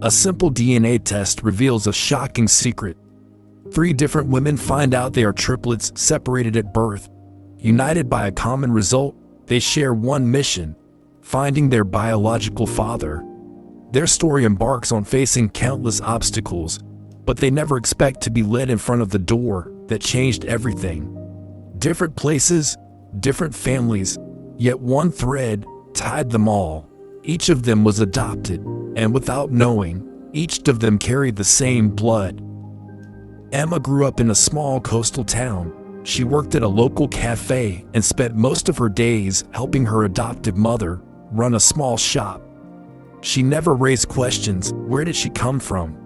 A simple DNA test reveals a shocking secret. 3 different women find out they are triplets separated at birth. United by a common result, they share one mission: finding their biological father. Their story embarks on facing countless obstacles, but they never expect to be led in front of the door that changed everything. Different places, different families, yet one thread tied them all. Each of them was adopted, and without knowing, each of them carried the same blood. Emma grew up in a small coastal town. She worked at a local cafe and spent most of her days helping her adoptive mother run a small shop. She never raised questions: where did she come from?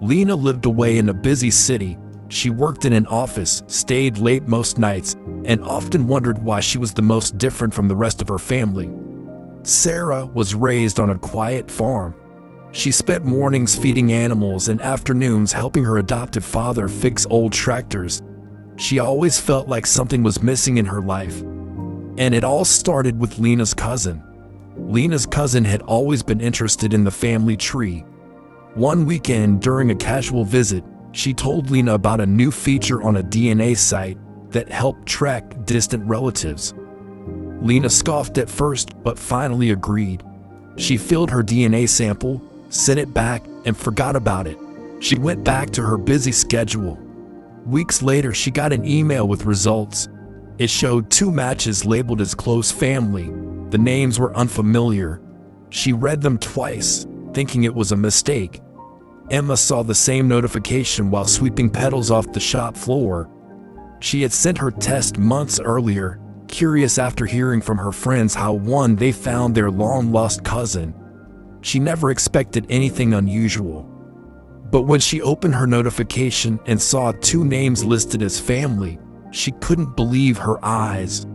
Lena lived away in a busy city. She worked in an office, stayed late most nights, and often wondered why she was the most different from the rest of her family. Sarah was raised on a quiet farm. She spent mornings feeding animals and afternoons helping her adoptive father fix old tractors. She always felt like something was missing in her life. And it all started with Lena's cousin. Lena's cousin had always been interested in the family tree. One weekend during a casual visit, she told Lena about a new feature on a DNA site that helped track distant relatives. Lena scoffed at first, but finally agreed. She filled her DNA sample, sent it back, and forgot about it. She went back to her busy schedule. Weeks later, she got an email with results. It showed 2 matches labeled as close family. The names were unfamiliar. She read them twice, thinking it was a mistake. Emma saw the same notification while sweeping petals off the shop floor. She had sent her test months earlier, curious after hearing from her friends how they found their long-lost cousin. She never expected anything unusual. But when she opened her notification and saw 2 names listed as family, she couldn't believe her eyes.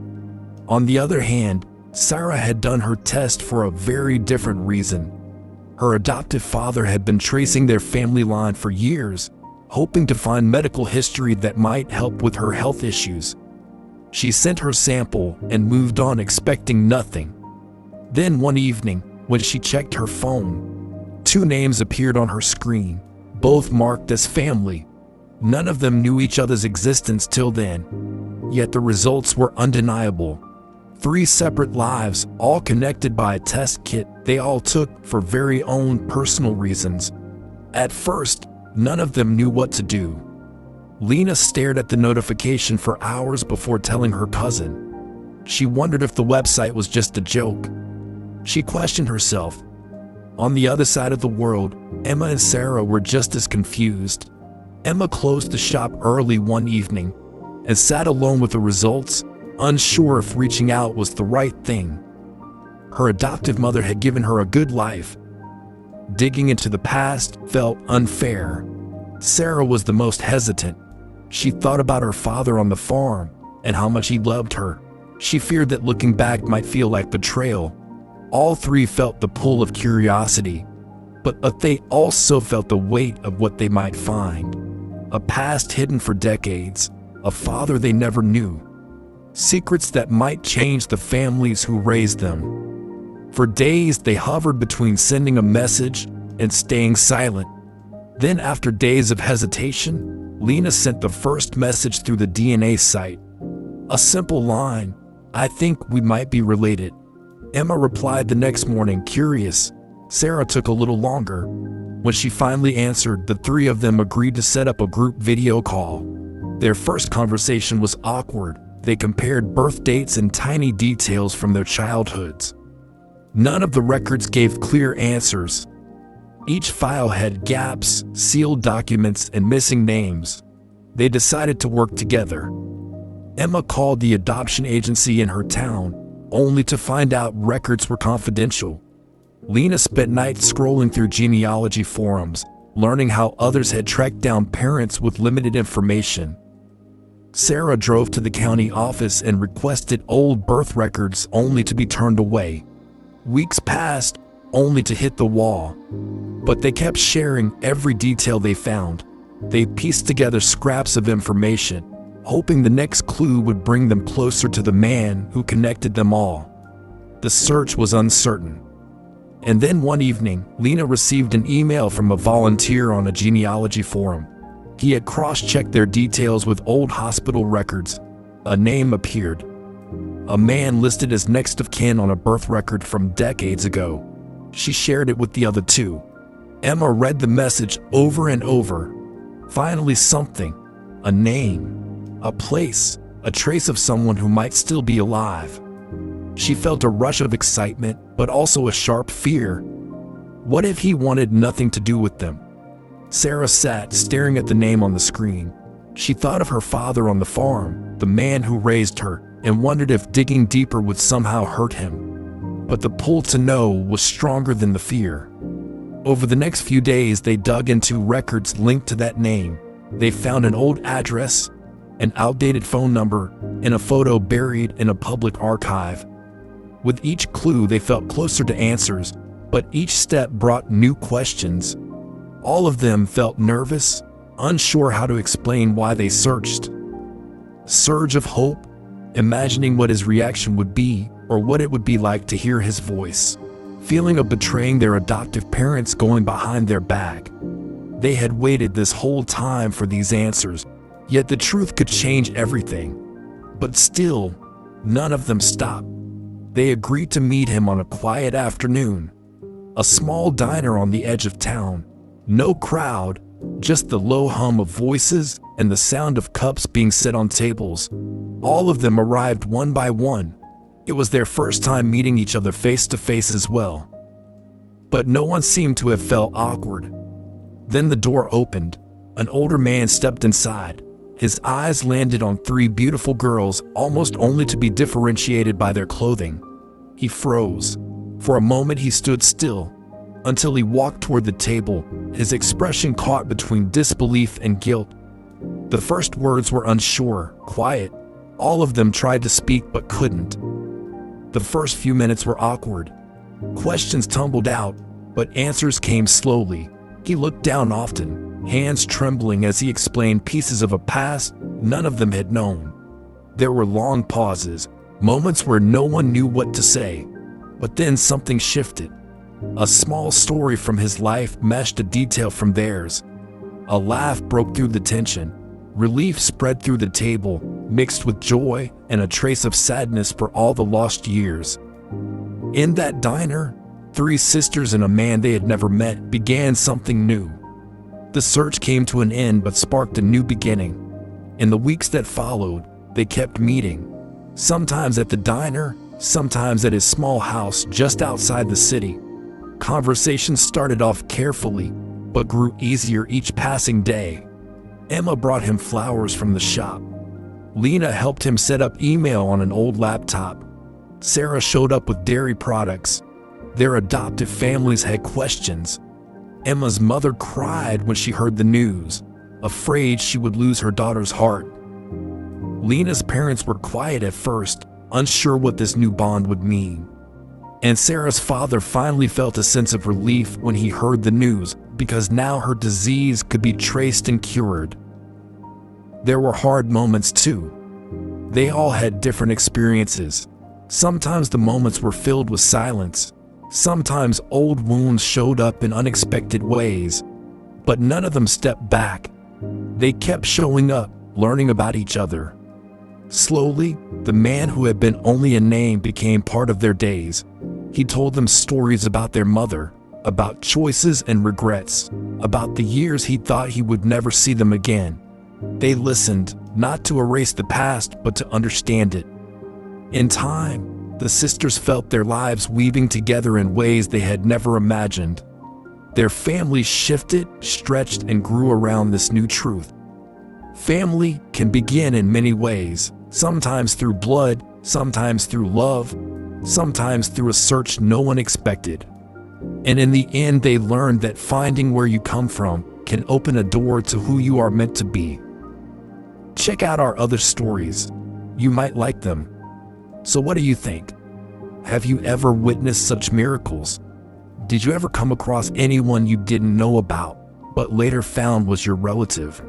On the other hand, Sarah had done her test for a very different reason. Her adoptive father had been tracing their family line for years, hoping to find medical history that might help with her health issues. She sent her sample and moved on expecting nothing. Then one evening, when she checked her phone, 2 names appeared on her screen, both marked as family. None of them knew each other's existence till then. Yet the results were undeniable. 3 separate lives, all connected by a test kit they all took for very own personal reasons. At first, none of them knew what to do. Lena stared at the notification for hours before telling her cousin. She wondered if the website was just a joke. She questioned herself. On the other side of the world, Emma and Sarah were just as confused. Emma closed the shop early one evening and sat alone with the results, unsure if reaching out was the right thing. Her adoptive mother had given her a good life. Digging into the past felt unfair. Sarah was the most hesitant. She thought about her father on the farm and how much he loved her. She feared that looking back might feel like betrayal. All 3 felt the pull of curiosity, but they also felt the weight of what they might find. A past hidden for decades, a father they never knew. Secrets that might change the families who raised them. For days, they hovered between sending a message and staying silent. Then, after days of hesitation, Lena sent the first message through the DNA site. A simple line: "I think we might be related." Emma replied the next morning, curious. Sarah took a little longer. When she finally answered, the 3 of them agreed to set up a group video call. Their first conversation was awkward. They compared birth dates and tiny details from their childhoods. None of the records gave clear answers. Each file had gaps, sealed documents, and missing names. They decided to work together. Emma called the adoption agency in her town, only to find out records were confidential. Lena spent nights scrolling through genealogy forums, learning how others had tracked down parents with limited information. Sarah drove to the county office and requested old birth records, only to be turned away. Weeks passed, only to hit the wall. But they kept sharing every detail they found. They pieced together scraps of information, hoping the next clue would bring them closer to the man who connected them all. The search was uncertain. And then one evening, Lena received an email from a volunteer on a genealogy forum. He had cross-checked their details with old hospital records. A name appeared. A man listed as next of kin on a birth record from decades ago. She shared it with the other two. Emma read the message over and over. Finally something. A name. A place. A trace of someone who might still be alive. She felt a rush of excitement, but also a sharp fear. What if he wanted nothing to do with them? Sarah sat staring at the name on the screen. She thought of her father on the farm, the man who raised her, and wondered if digging deeper would somehow hurt him. But the pull to know was stronger than the fear. Over the next few days, they dug into records linked to that name. They found an old address, an outdated phone number, and a photo buried in a public archive. With each clue, they felt closer to answers, but each step brought new questions. All of them felt nervous, unsure how to explain why they searched. Surge of hope, imagining what his reaction would be, or what it would be like to hear his voice. Feeling of betraying their adoptive parents, going behind their back. They had waited this whole time for these answers, yet the truth could change everything. But still, none of them stopped. They agreed to meet him on a quiet afternoon. A small diner on the edge of town. No crowd, just the low hum of voices and the sound of cups being set on tables. All of them arrived one by one. It was their first time meeting each other face to face as well. But no one seemed to have felt awkward. Then the door opened. An older man stepped inside. His eyes landed on three beautiful girls, almost only to be differentiated by their clothing. He froze. For a moment he stood still, until he walked toward the table, his expression caught between disbelief and guilt. The first words were unsure, quiet. All of them tried to speak but couldn't. The first few minutes were awkward. Questions tumbled out, but answers came slowly. He looked down often, hands trembling as he explained pieces of a past none of them had known. There were long pauses, moments where no one knew what to say. But then something shifted. A small story from his life meshed a detail from theirs. A laugh broke through the tension. Relief spread through the table, mixed with joy and a trace of sadness for all the lost years. In that diner, three sisters and a man they had never met began something new. The search came to an end but sparked a new beginning. In the weeks that followed, they kept meeting. Sometimes at the diner, sometimes at his small house just outside the city. Conversations started off carefully, but grew easier each passing day. Emma brought him flowers from the shop. Lena helped him set up email on an old laptop. Sarah showed up with dairy products. Their adoptive families had questions. Emma's mother cried when she heard the news, afraid she would lose her daughter's heart. Lena's parents were quiet at first, unsure what this new bond would mean. And Sarah's father finally felt a sense of relief when he heard the news, because now her disease could be traced and cured. There were hard moments too. They all had different experiences. Sometimes the moments were filled with silence. Sometimes old wounds showed up in unexpected ways. But none of them stepped back. They kept showing up, learning about each other. Slowly, the man who had been only a name became part of their days. He told them stories about their mother, about choices and regrets, about the years he thought he would never see them again. They listened, not to erase the past, but to understand it. In time, the sisters felt their lives weaving together in ways they had never imagined. Their families shifted, stretched, and grew around this new truth. Family can begin in many ways, sometimes through blood, sometimes through love, sometimes through a search no one expected. And in the end, they learned that finding where you come from can open a door to who you are meant to be. Check out our other stories. You might like them. So what do you think? Have you ever witnessed such miracles? Did you ever come across anyone you didn't know about, but later found was your relative?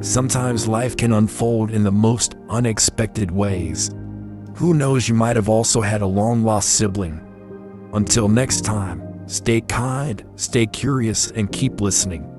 Sometimes life can unfold in the most unexpected ways. Who knows, you might have also had a long-lost sibling. Until next time, Stay kind, stay curious, and keep listening.